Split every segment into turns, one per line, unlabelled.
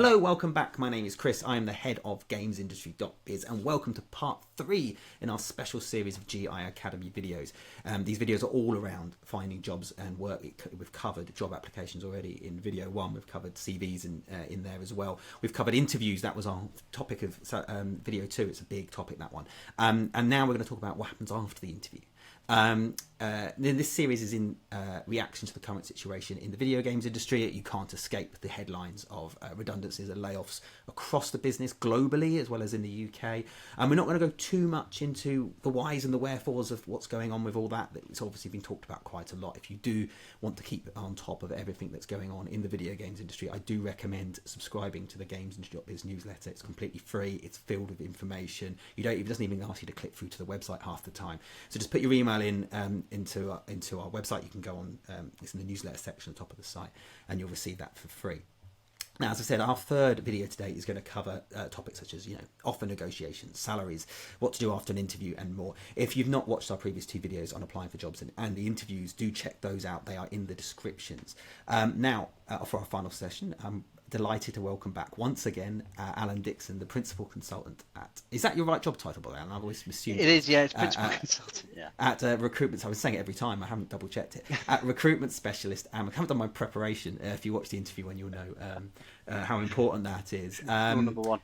Hello, welcome back. My name is Chris. I am the head of GamesIndustry.biz and welcome to part 3 in our special series of GI Academy videos. These videos are all around finding jobs and work. We've covered job applications already in video 1. We've covered CVs in there as well. We've covered interviews. That was our topic of video 2. It's a big topic, that one. And now we're going to talk about what happens after the interview. This series is in reaction to the current situation in the video games industry. You can't escape the headlines of redundancies and layoffs across the business globally as well as in the UK. And we're not going to go too much into the whys and the wherefores of what's going on with all that. It's obviously been talked about quite a lot. If you do want to keep on top of everything that's going on in the video games industry, I do recommend subscribing to the GamesIndustry.biz newsletter. It's completely free. It's filled with information. It doesn't even ask you to click through to the website half the time. So just put your email into our website. You can go on, it's in the newsletter section at the top of the site, and you'll receive that for free. Now, as I said, our third video today is going to cover topics such as, offer negotiations, salaries, what to do after an interview, and more. If you've not watched our previous 2 videos on applying for jobs and the interviews, do check those out. They are in the descriptions. Now, for our final session, I'm delighted to welcome back once again Alan Dixon, the principal consultant at. Is that your right job title, by the way, Alan? I've always assumed
it is. Yeah, it's principal consultant. Yeah.
At recruitment. I was saying it every time. I haven't double checked it. At recruitment specialist. I haven't done my preparation. If you watch the interview, when you'll know how important that is.
Rule number 1.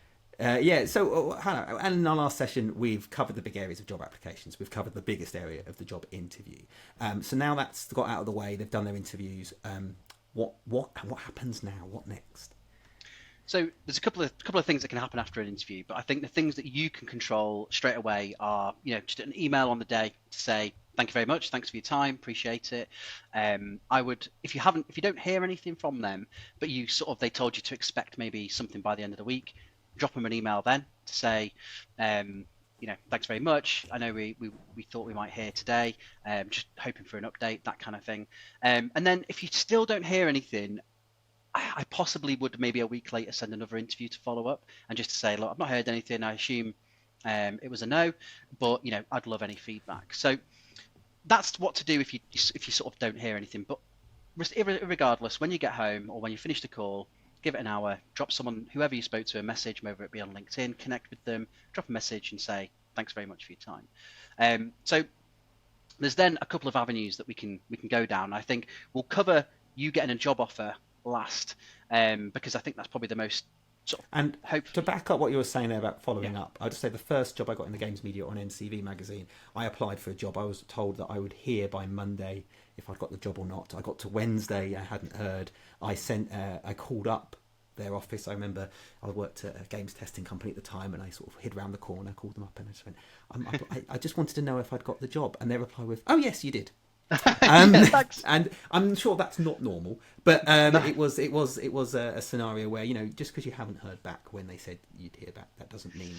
So Hannah, and in our last session, we've covered the big areas of job applications. We've covered the biggest area of the job interview. So now that's got out of the way. They've done their interviews. What happens now? What next?
So there's a couple of things that can happen after an interview, but I think the things that you can control straight away are, just an email on the day to say, thank you very much, thanks for your time, appreciate it. I would, if you don't hear anything from them, but they told you to expect maybe something by the end of the week, drop them an email then to say, thanks very much. I know we thought we might hear today, just hoping for an update, that kind of thing. And then if you still don't hear anything, I possibly would maybe a week later send another interview to follow up and just to say, look, I've not heard anything. I assume it was a no, but I'd love any feedback. So that's what to do if you sort of don't hear anything. But regardless, when you get home or when you finish the call, give it an hour, drop someone, whoever you spoke to, a message, whether it be on LinkedIn, connect with them, drop a message and say, thanks very much for your time. So there's then a couple of avenues that we can go down. I think we'll cover you getting a job offer last, because I think that's probably the most
and to back up what you were saying there about following up, I'll just say the first job I got in the games media on NCV magazine, I applied for a job. I was told that I would hear by Monday if I'd got the job or not. I got to Wednesday, I hadn't heard. I called up their office. I remember I worked at a games testing company at the time, and I sort of hid around the corner, called them up, and I just went, I just wanted to know if I'd got the job, and they replied with, oh yes, you did. And I'm sure that's not normal, but it was a scenario where just because you haven't heard back when they said you'd hear back, that doesn't mean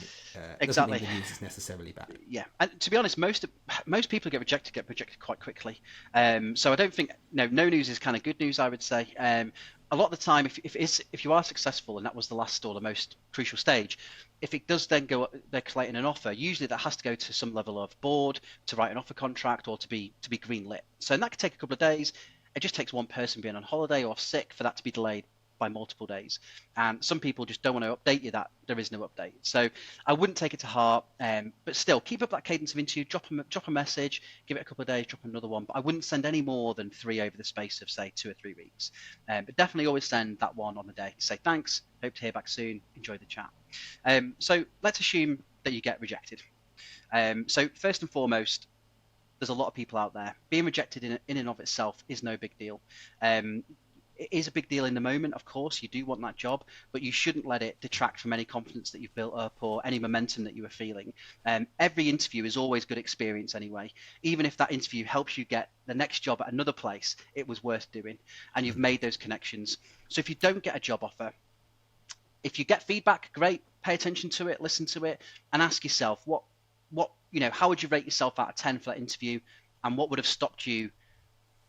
exactly
the news is necessarily bad.
Yeah, and to be honest, most people get rejected quite quickly. So I don't think no news is kind of good news, I would say. A lot of the time, if you are successful, and that was the last or the most crucial stage, if it does then go, they're collating an offer, usually that has to go to some level of board to write an offer contract or to be greenlit. So and that could take a couple of days. It just takes one person being on holiday or sick for that to be delayed by multiple days. And some people just don't want to update you that there is no update. So I wouldn't take it to heart, but still keep up that cadence of interview, drop a message, give it a couple of days, drop another one. But I wouldn't send any more than 3 over the space of say 2 or 3 weeks. But definitely always send that one on the day. Say thanks, hope to hear back soon, enjoy the chat. So let's assume that you get rejected. So first and foremost, there's a lot of people out there. Being rejected in and of itself is no big deal. It is a big deal in the moment, of course. You do want that job, but you shouldn't let it detract from any confidence that you've built up or any momentum that you are feeling. Every interview is always good experience anyway. Even if that interview helps you get the next job at another place, it was worth doing, and you've made those connections. So if you don't get a job offer, if you get feedback, great. Pay attention to it, listen to it, and ask yourself how would you rate yourself out of 10 for that interview, and what would have stopped you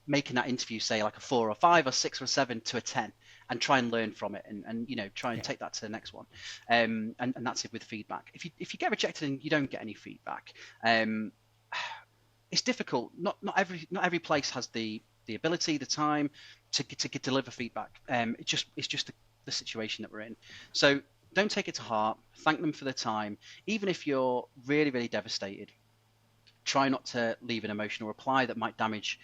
making that interview say like a 4 or 5 or 6 or 7 to a 10, and try and learn from it and try and take that to the next one. And that's it with feedback. If you get rejected and you don't get any feedback, it's difficult. Not every place has the ability, the time to deliver feedback. It's just the situation that we're in. So don't take it to heart. Thank them for the time. Even if you're really, really devastated, try not to leave an emotional reply that might damage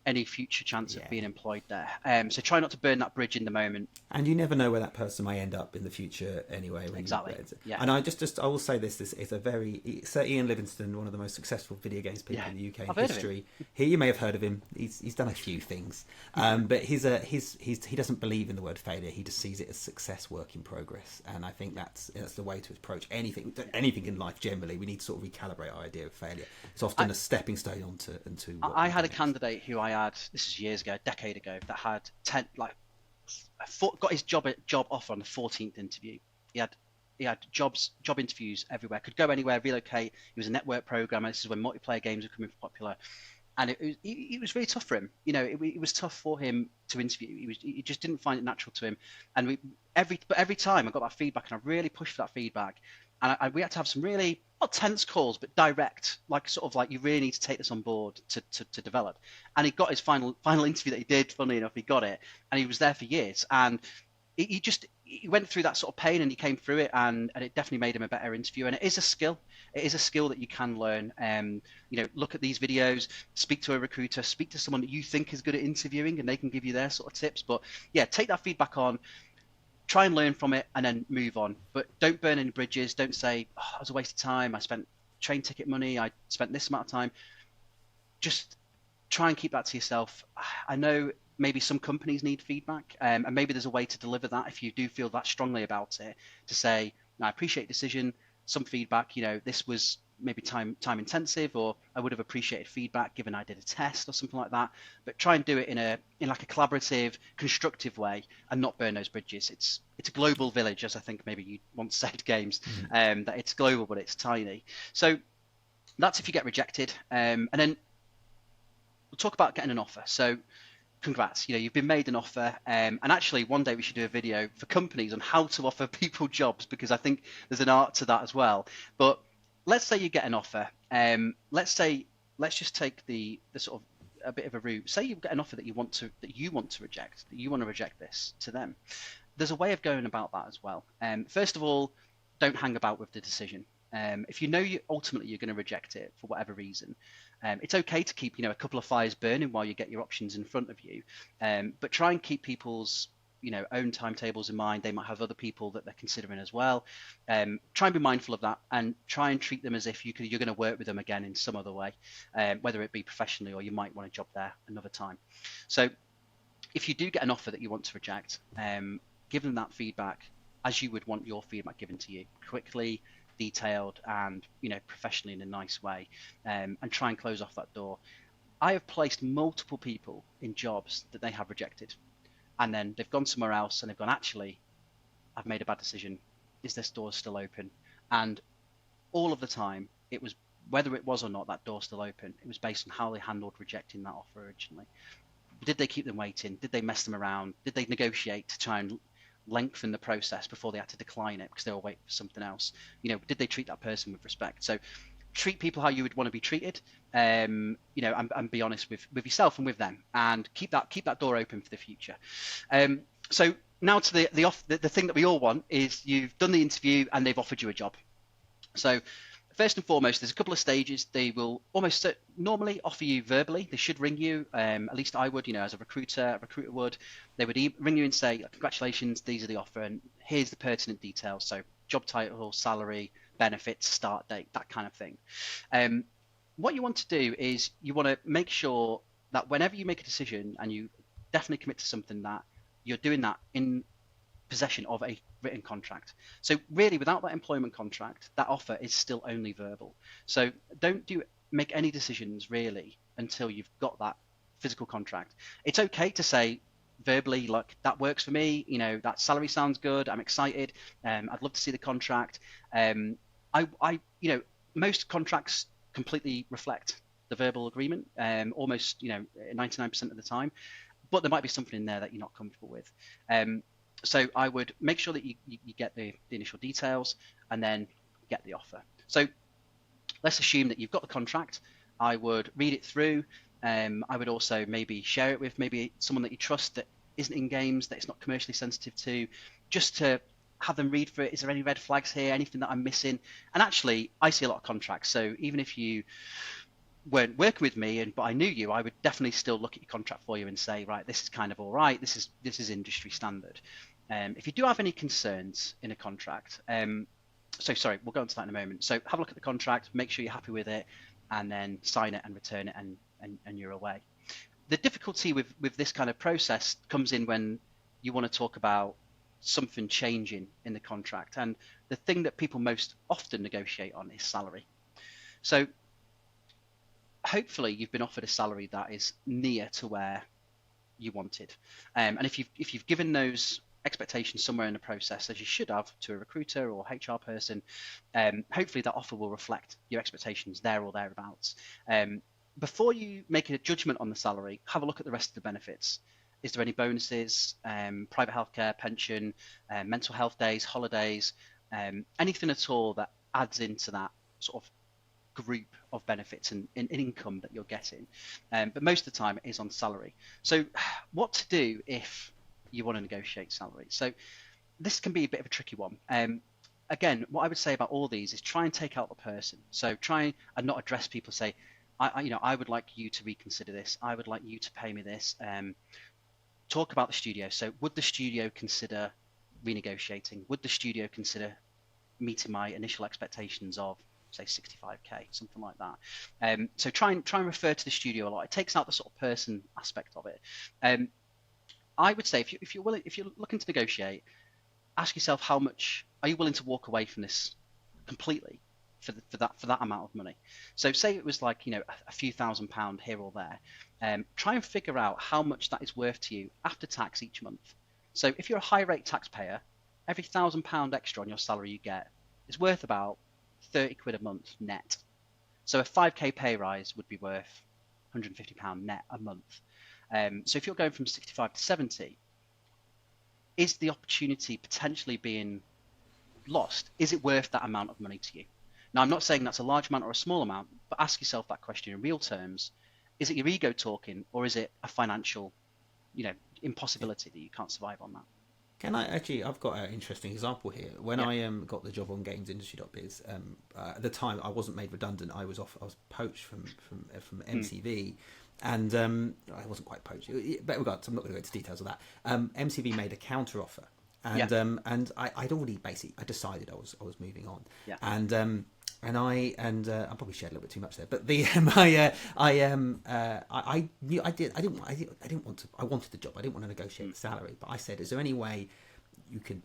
any future chance of being employed there. So try not to burn that bridge in the moment.
And you never know where that person may end up in the future anyway.
Exactly. Yeah.
And I will say this is a very, Sir Ian Livingston, one of the most successful video games people in the UK in history. You may have heard of him. He's done a few things, but he doesn't believe in the word failure. He just sees it as success, work in progress. And I think that's the way to approach anything in life. Generally, we need to sort of recalibrate our idea of failure. It's often a stepping stone into.
I had a candidate who I had, this is years ago, a decade ago, that had got his job offer on the 14th interview. He had job interviews everywhere, could go anywhere, relocate. He was a network programmer. This is when multiplayer games were becoming popular, and it was really tough for him. It was tough for him to interview. He just didn't find it natural to him. And every time I got that feedback, and I really pushed for that feedback, and we had to have some really not tense calls, but direct, like you really need to take this on board to develop. And he got his final interview that he did. Funnily enough, he got it, and he was there for years. And he went through that sort of pain, and he came through it, and it definitely made him a better interviewer. And it is a skill. It is a skill that you can learn. Look at these videos, speak to a recruiter, speak to someone that you think is good at interviewing, and they can give you their sort of tips. But yeah, take that feedback on. Try and learn from it and then move on. But don't burn any bridges. Don't say, oh, it was a waste of time. I spent train ticket money. I spent this amount of time. Just try and keep that to yourself. I know maybe some companies need feedback, and maybe there's a way to deliver that if you do feel that strongly about it, to say, I appreciate the decision, some feedback, this was maybe time intensive, or I would have appreciated feedback given I did a test or something like that. But try and do it in like a collaborative, constructive way, and not burn those bridges. It's a global village, as I think maybe you once said, Games, that it's global but it's tiny. So that's if you get rejected, and then we'll talk about getting an offer. So congrats, you've been made an offer, and actually one day we should do a video for companies on how to offer people jobs, because I think there's an art to that as well. But let's say you get an offer. Let's just take the sort of a bit of a route. Say you get an offer that you want to reject, that you want to reject this to them. There's a way of going about that as well. First of all, don't hang about with the decision. If you know ultimately you're going to reject it for whatever reason, it's okay to keep a couple of fires burning while you get your options in front of you. But try and keep people's own timetables in mind. They might have other people that they're considering as well. Try and be mindful of that, and try and treat them as if you're going to work with them again in some other way, whether it be professionally or you might want a job there another time. So if you do get an offer that you want to reject, give them that feedback as you would want your feedback given to you, quickly, detailed, and professionally in a nice way, and try and close off that door. I have placed multiple people in jobs that they have rejected, and then they've gone somewhere else and they've gone, actually, I've made a bad decision. Is this door still open? And all of the time, it was, whether it was or not, that door still open, it was based on how they handled rejecting that offer originally. Did they keep them waiting? Did they mess them around? Did they negotiate to try and lengthen the process before they had to decline it because they were waiting for something else? Did they treat that person with respect? So treat people how you would want to be treated, and be honest with yourself and with them, and keep that door open for the future. So now to the thing that we all want is, you've done the interview and they've offered you a job. So first and foremost, there's a couple of stages. They will almost normally offer you verbally. They should ring you, at least I would, as a recruiter would. They would ring you and say, congratulations, these are the offer, and here's the pertinent details. So job title, salary, benefits, start date, that kind of thing. What you want to do is, you want to make sure that whenever you make a decision and you definitely commit to something, that you're doing that in possession of a written contract. So really, without that employment contract, that offer is still only verbal. So don't make any decisions really until you've got that physical contract. It's okay to say verbally, like, that works for me, that salary sounds good, I'm excited, I'd love to see the contract. Most contracts completely reflect the verbal agreement, almost 99% of the time, but there might be something in there that you're not comfortable with. So I would make sure that you get the initial details and then get the offer. So let's assume that you've got the contract. I would read it through. I would also maybe share it with maybe someone that you trust, that isn't in games, that it's not commercially sensitive to, just to have them read through it. Is there any red flags here? Anything that I'm missing? And actually, I see a lot of contracts. So even if you weren't working with me, but I knew you, I would definitely still look at your contract for you and say, right, this is kind of all right. This is industry standard. If you do have any concerns in a contract, so sorry, we'll go into that in a moment. So have a look at the contract, make sure you're happy with it, and then sign it and return it, and you're away. The difficulty with this kind of process comes in when you want to talk about something changing in the contract, and the thing that people most often negotiate on is salary. So hopefully you've been offered a salary that is near to where you wanted, and if you've given those expectations somewhere in the process, as you should have, to a recruiter or HR person, hopefully that offer will reflect your expectations there or thereabouts. Before you make a judgment on the salary, have a look at the rest of the benefits. Is there any bonuses, private healthcare, pension, mental health days, holidays, anything at all that adds into that sort of group of benefits and income that you're getting? But most of the time it is on salary. So what to do if you want to negotiate salary? So this can be a bit of a tricky one. Again, what I would say about all these is try and take out the person. So try and not address people, say, I would like you to reconsider this. I would like you to pay me this. Talk about the studio. So would the studio consider renegotiating? Would the studio consider meeting my initial expectations of, say, 65k, something like that? So try and refer to the studio a lot. It takes out the sort of person aspect of it. I would say if you're looking to negotiate, ask yourself, how much are you willing to walk away from this completely for that amount of money? So say it was like, a few £1,000 here or there. Try and figure out how much that is worth to you after tax each month. So if you're a high rate taxpayer, every £1,000 extra on your salary you get is worth about 30 quid a month net. So a 5k pay rise would be worth £150 net a month. So if you're going from 65 to 70, is the opportunity potentially being lost? Is it worth that amount of money to you? Now, I'm not saying that's a large amount or a small amount, but ask yourself that question in real terms. Is it your ego talking, or is it a financial, impossibility that you can't survive on that?
Can I actually? I've got an interesting example here. When I got the job on GamesIndustry.biz, at the time I wasn't made redundant. I was poached from MCV, and I wasn't quite poached. But regardless, I'm not going to go into details of that. MCV made a counter offer, and I'd already basically I decided I was moving on, and I probably shared a little bit too much there, but I knew I didn't want to. I wanted the job. I didn't want to negotiate the salary, but I said, "Is there any way you can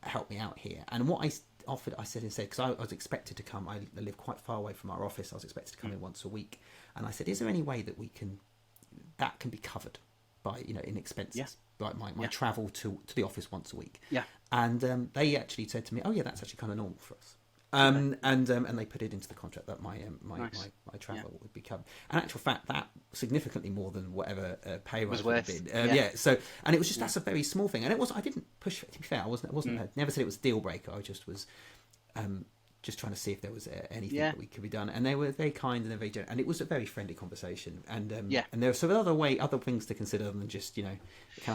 help me out here?" And what I offered, I said instead, because I was expected to come. I live quite far away from our office. I was expected to come in once a week, and I said, "Is there any way that that can be covered by in expenses?"
Yeah.
Like my travel to the office once a week.
Yeah.
And they actually said to me, "Oh yeah, that's actually kind of normal for us." And they put it into the contract that my travel would be covered. And actual fact, that significantly more than whatever pay rise would have been. So, and it was just that's a very small thing. And it was, I didn't push it. To be fair, I never said it was a deal breaker. I just was just trying to see if there was anything that we could be done. And they were very kind and they're very generous. And it was a very friendly conversation. And and there were some other things to consider than just can I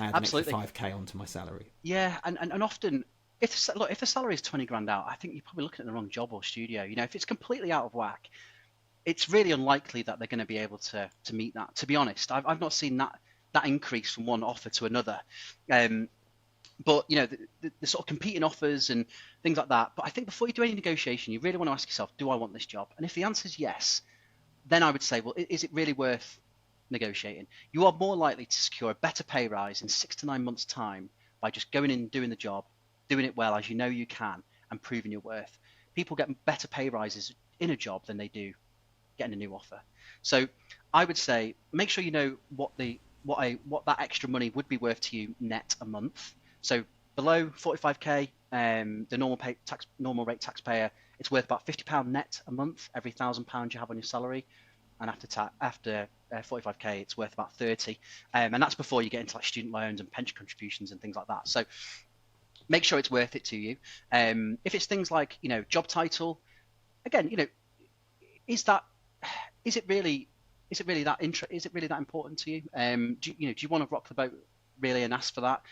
add an extra 5k onto my salary?
Yeah, and often. If the salary is 20 grand out, I think you're probably looking at the wrong job or studio. If it's completely out of whack, it's really unlikely that they're going to be able to meet that. To be honest, I've not seen that increase from one offer to another. But the sort of competing offers and things like that. But I think before you do any negotiation, you really want to ask yourself, do I want this job? And if the answer is yes, then I would say, well, is it really worth negotiating? You are more likely to secure a better pay rise in 6 to 9 months' time by just going in and doing the job, doing it well as you can, and proving your worth. People get better pay rises in a job than they do getting a new offer. So I would say make sure you know what that extra money would be worth to you net a month. So below 45k, the normal rate taxpayer, it's worth about £50 net a month every £1,000 you have on your salary, and after 45k, it's worth about 30, and that's before you get into like student loans and pension contributions and things like that. So make sure it's worth it to you. If it's things like job title, again, is it really that important to you? Do you want to rock the boat really and ask for that.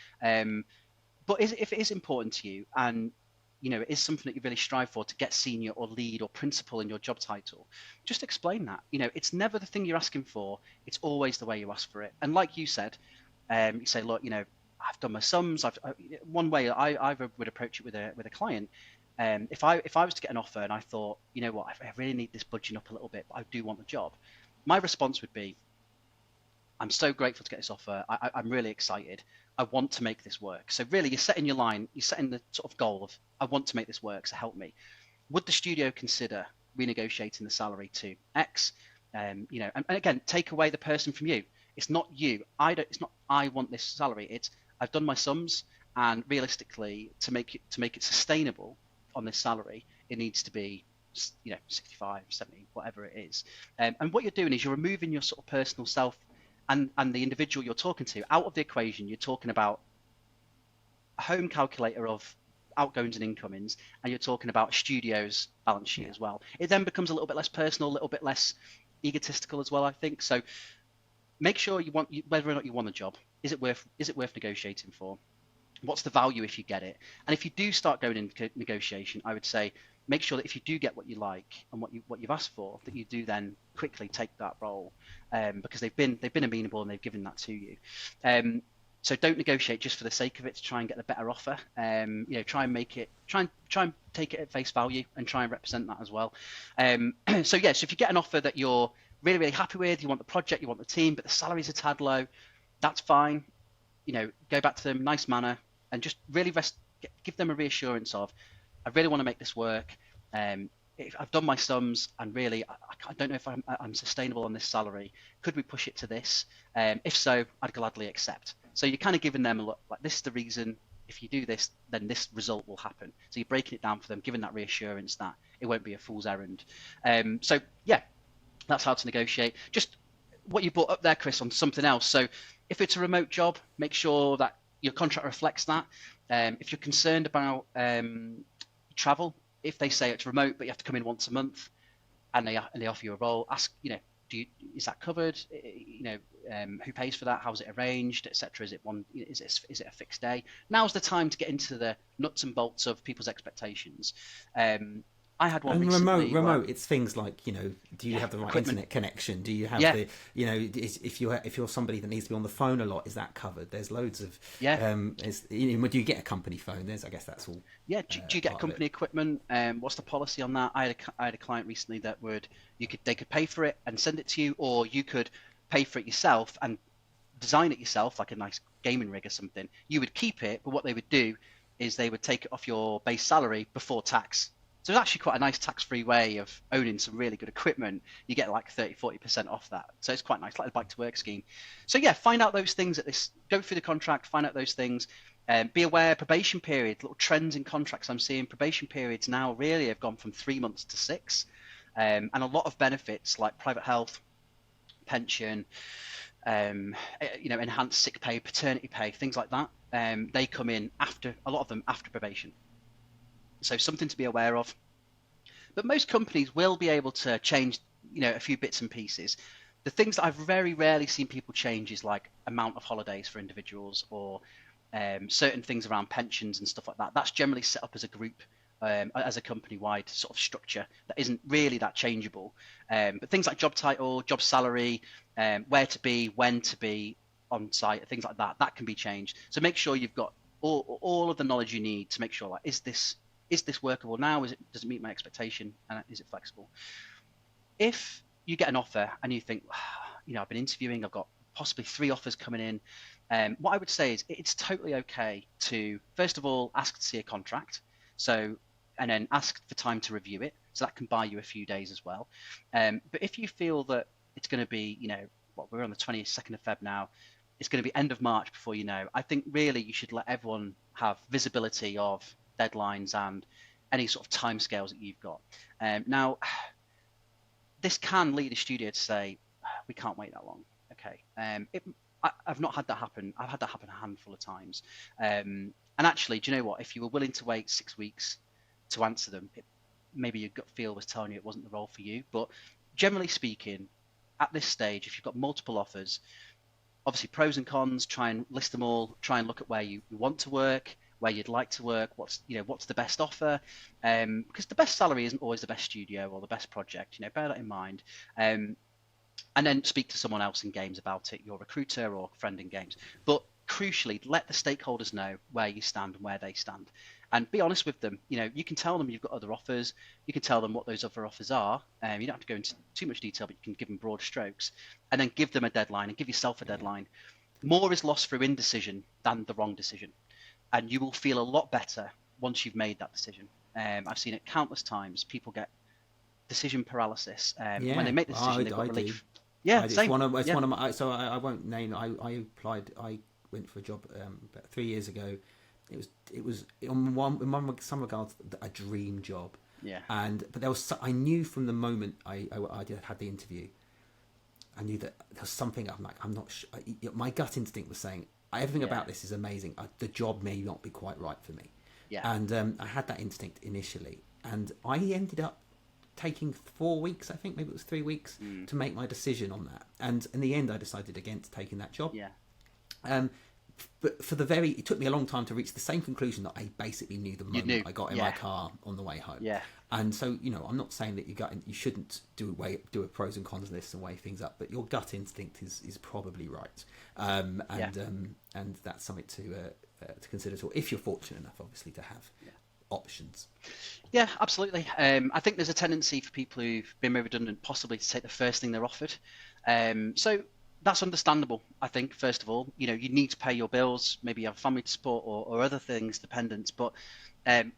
But if it is important to you, and it is something that you really strive for, to get senior or lead or principal in your job title, just explain that. It's never the thing you're asking for, it's always the way you ask for it. And like you said, you say, look, I've done my sums. One way I would approach it with a client. If I was to get an offer and I thought, you know what, I really need this budging up a little bit, but I do want the job, my response would be, I'm so grateful to get this offer. I'm really excited. I want to make this work. So really, you're setting your line, you're setting the sort of goal of, I want to make this work, so help me. Would the studio consider renegotiating the salary to X? And again, take away the person from you. It's not you. It's not I want this salary. It's I've done my sums, and realistically, to make it sustainable on this salary, it needs to be 65, 70, whatever it is. And what you're doing is you're removing your sort of personal self and the individual you're talking to out of the equation. You're talking about a home calculator of outgoings and incomings, and you're talking about a studio's balance sheet as well. It then becomes a little bit less personal, a little bit less egotistical as well, I think. So make sure whether or not you want a job. Is it worth negotiating for? What's the value if you get it? And if you do start going into negotiation, I would say make sure that if you do get what you like and what you've asked for, that you do then quickly take that role, because they've been amenable and they've given that to you. So don't negotiate just for the sake of it to try and get the better offer. Try and take it at face value and try and represent that as well. So if you get an offer that you're really, really happy with, you want the project, you want the team, but the salary's a tad low, that's fine. Go back to them, nice manner, and just really give them a reassurance of, I really want to make this work. If I've done my sums, and really, I don't know if I'm sustainable on this salary. Could we push it to this? If so, I'd gladly accept. So you're kind of giving them a look, like, this is the reason. If you do this, then this result will happen. So you're breaking it down for them, giving that reassurance that it won't be a fool's errand. That's how to negotiate. Just what you brought up there, Chris, on something else. So if it's a remote job, make sure that your contract reflects that. If you're concerned about travel, if they say it's remote but you have to come in once a month, and they offer you a role, ask, is that covered? Who pays for that? How's it arranged, etc. Is it a fixed day? Now's the time to get into the nuts and bolts of people's expectations. I had one recently.
Remote. It's things like, do you have the right
equipment.
internet connection? Do you have the, if you're somebody that needs to be on the phone a lot, is that covered? There's loads of. Do you get a company phone? I guess that's all.
Yeah. Do you get company equipment? What's the policy on that? I had a client recently that they could pay for it and send it to you, or you could pay for it yourself and design it yourself, like a nice gaming rig or something. You would keep it, but what they would do is they would take it off your base salary before tax. So it's actually quite a nice tax-free way of owning some really good equipment. You get like 30-40% off that. So it's quite nice, like a bike-to-work scheme. So find out those things go through the contract, find out those things. Be aware, probation period, little trends in contracts I'm seeing. Probation periods now really have gone from 3 months to 6. And a lot of benefits like private health, pension, enhanced sick pay, paternity pay, things like that. They come in a lot of them after probation. So something to be aware of. But most companies will be able to change, a few bits and pieces. The things that I've very rarely seen people change is like amount of holidays for individuals, or certain things around pensions and stuff like that. That's generally set up as a group, as a company-wide sort of structure that isn't really that changeable. But things like job title, job salary, where to be, when to be on site, things like that, that can be changed. So make sure you've got all of the knowledge you need to make sure, like, is this workable now? Does it meet my expectation? And is it flexible? If you get an offer and you think, I've been interviewing, I've got possibly 3 offers coming in, what I would say is it's totally okay to, first of all, ask to see a contract. So, and then ask for time to review it. So that can buy you a few days as well. But if you feel that it's going to be, we're on the 22nd of Feb now, it's going to be end of March before you know, I think really you should let everyone have visibility of deadlines and any sort of timescales that you've got. Now, this can lead a studio to say, we can't wait that long. Okay. I've not had that happen. I've had that happen a handful of times. And actually, do you know what? If you were willing to wait 6 weeks to answer them, maybe your gut feel was telling you it wasn't the role for you. But generally speaking, at this stage, if you've got multiple offers, obviously pros and cons, try and list them all, try and look at where you want to work, where you'd like to work, what's the best offer, because the best salary isn't always the best studio or the best project. Bear that in mind. And then speak to someone else in games about it, your recruiter or friend in games. But crucially, let the stakeholders know where you stand and where they stand, and be honest with them. You can tell them you've got other offers. You can tell them what those other offers are. You don't have to go into too much detail, but you can give them broad strokes, and then give them a deadline and give yourself a deadline. More is lost through indecision than the wrong decision, and you will feel a lot better once you've made that decision. I've seen it countless times. People get decision paralysis when they make the decision. They've got relief. Yeah,
it's
same.
one of my. So I won't name. I applied. I went for a job about 3 years ago. It was in some regards a dream job.
Yeah.
But there was. I knew from the moment I had the interview, I knew that there was something. I'm not sure. My gut instinct was saying everything about this is amazing. The job may not be quite right for me.
Yeah.
And I had that instinct initially, and I ended up taking 4 weeks, I think maybe it was 3 weeks, to make my decision on that. And in the end, I decided against taking that job.
Yeah.
But it took me a long time to reach the same conclusion that I basically knew the moment I got in my car on the way home.
Yeah.
And so, I'm not saying that you shouldn't do a pros and cons list and weigh things up, but your gut instinct is probably right. And that's something to consider too, if you're fortunate enough, obviously, to have options.
Yeah, absolutely. I think there's a tendency for people who've been made redundant possibly to take the first thing they're offered. So that's understandable, I think, first of all. You need to pay your bills, maybe you have family to support or other things, dependents. But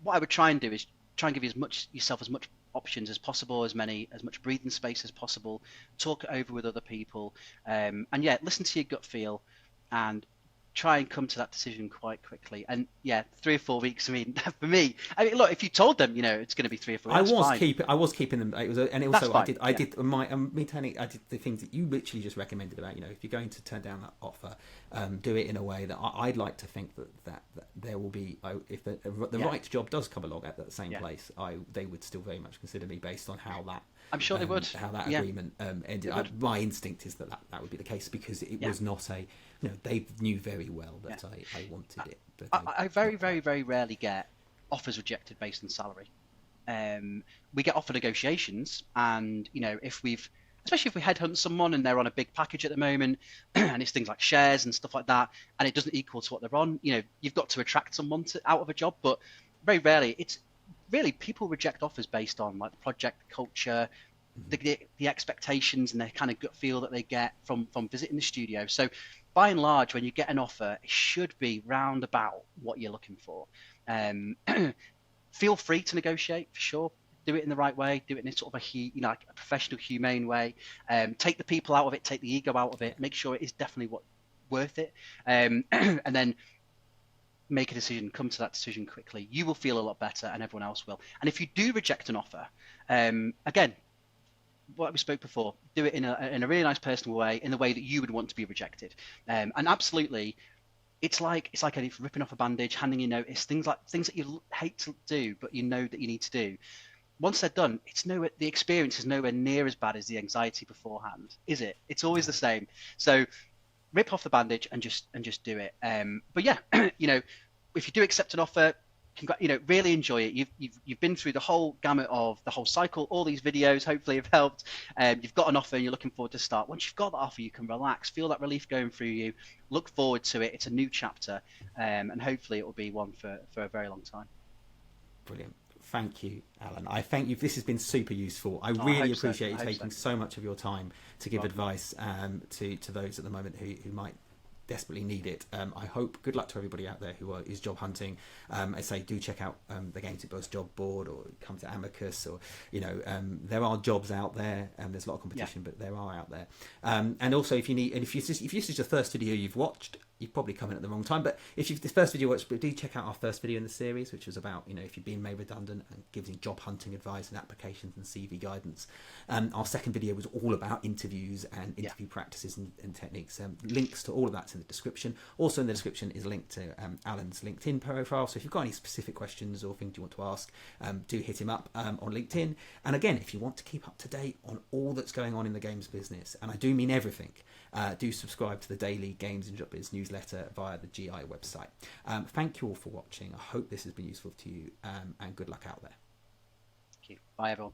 what I would try and do is try and give yourself as much options as possible, as much breathing space as possible, talk it over with other people, and listen to your gut feel and try and come to that decision quite quickly. And 3 or 4 weeks. I mean, for me, look, if you told them, it's going to be 3 or 4 weeks.
I was keeping them. It was, and also I did the things that you literally just recommended about. If you're going to turn down that offer, do it in a way that I'd like to think that there will be. If the right job does come along at that same place, they would still very much consider me based on how that.
I'm sure they would.
How that agreement ended. My instinct is that would be the case, because it was not a. They knew very well that I wanted it. But
I very, very, very rarely get offers rejected based on salary. We get offer negotiations, and especially if we headhunt someone and they're on a big package at the moment, and it's things like shares and stuff like that, and it doesn't equal to what they're on. You've got to attract someone out of a job, but very rarely it's really people reject offers based on like the project culture, the expectations, and their kind of gut feel that they get from visiting the studio. So by and large, when you get an offer, it should be round about what you're looking for. Feel free to negotiate, for sure. Do it in the right way. Do it in a sort of a professional, humane way. Take the people out of it. Take the ego out of it. Make sure it is definitely worth it. And then make a decision. Come to that decision quickly. You will feel a lot better, and everyone else will. And if you do reject an offer, again, what we spoke before, do it in a really nice personal way, in the way that you would want to be rejected. And absolutely, it's like ripping off a bandage, handing you notice, things that you hate to do, but you know that you need to do. Once they're done, the experience is nowhere near as bad as the anxiety beforehand, is it? It's always the same. So rip off the bandage and just do it. But if you do accept an offer, really enjoy it. You've been through the whole gamut of the whole cycle. All these videos hopefully have helped. You've got an offer and you're looking forward to start. Once you've got that offer, you can relax, feel that relief going through you, look forward to it. It's a new chapter, and hopefully it will be one for a very long time.
Brilliant. Thank you, Alan. I thank you. This has been super useful. I really appreciate you taking so much of your time to give advice to those at the moment who might desperately need it. I hope good luck to everybody out there who is job hunting. I say do check out the GamesIndustry.biz job board, or come to Amiqus, or there are jobs out there, and there's a lot of competition, but there are out there. And also, if this is the first video you've watched, you've probably come in at the wrong time. But if you've this first video watched, do check out our first video in the series, which was about, if you've been made redundant, and gives you job hunting advice and applications and CV guidance. Our second video was all about interviews and interview practices and techniques. Links to all of that's in the description. Also in the description is a link to Alan's LinkedIn profile. So if you've got any specific questions or things you want to ask, do hit him up on LinkedIn. And again, if you want to keep up to date on all that's going on in the games business, and I do mean everything, do subscribe to the daily GamesIndustry.biz newsletter via the GI website. Thank you all for watching. I hope this has been useful to you, and good luck out there.
Thank you. Bye, everyone.